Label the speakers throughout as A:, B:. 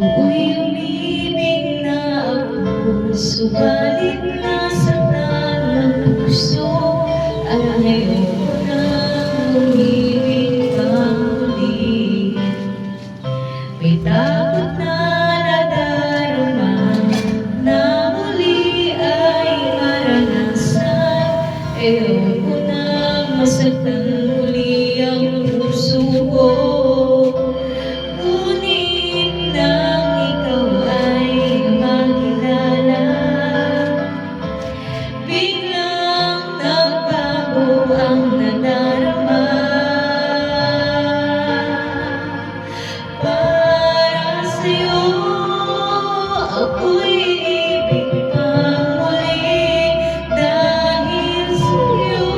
A: Ako'y umibig na ako, subalit nasaktan ang puso. At ngayon ko nang umibig pang muli. May takot na nadarama na muli ay maranasan. Ayoko nang masaktan muli ang puso ko. Ngunit nang ikaw ay makilala, biglang nagbago ang nadarama. Para sa'yo ako'y ibig pang muli. Dahil sa'yo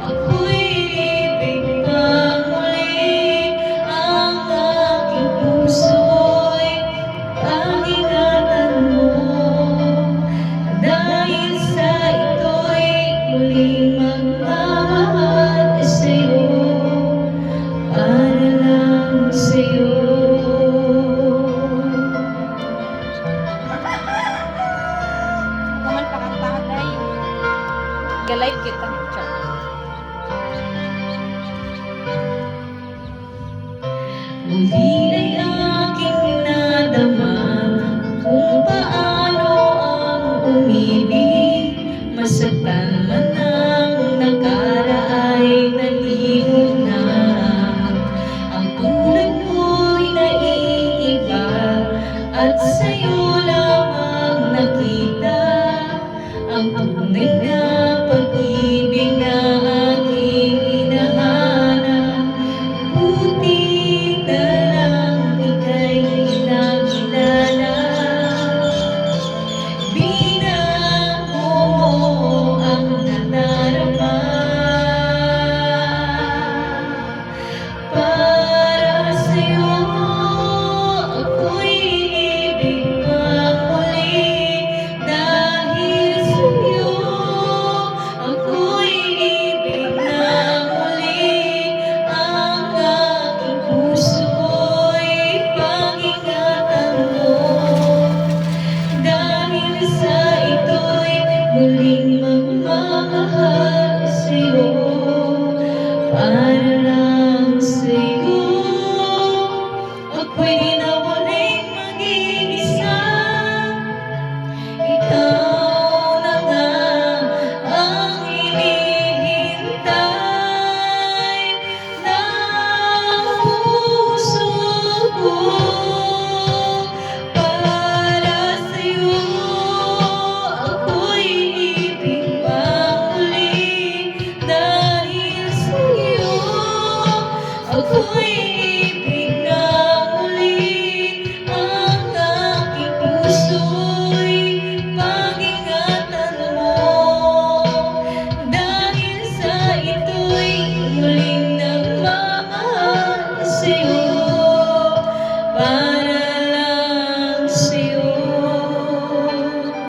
A: ako'y ibig pang muli. Ang aking puso'y pag-ingatan mo. Dahil sa ito'y muling magmamahal sa'yo. Para lang sa'yo.
B: Kaman pakantahan ay galive kita ni Char.
A: Muli ay aking nadama kung paano ang umibig. Masaktan man ang nakaraay nalimot na. Ang tulad mo'y naiiba at sa'yo lamang nakita ang tunay na pag-ibig na aking hinahanap. Buti na lang ika'y nakilala. Binago mo ang nadarama. Para sa'yo ako'y ibig pang muli. Dahil sa'yo ako'y ibig na muli. Ang aking puso'y pag-ingatan mo. Dahil sa ito'y muling magmamahal sa'yo. Para lang sa'yo. Ako'y di na muling mag-iisa. Ikaw na nga ang hinihintay ng puso ko. Para sa'yo ako'y ibig pang muli. Dahil sa'yo ako'y ibig na muli. Ang aking puso'y pag-ingatan mo. Dahil sa ito'y muling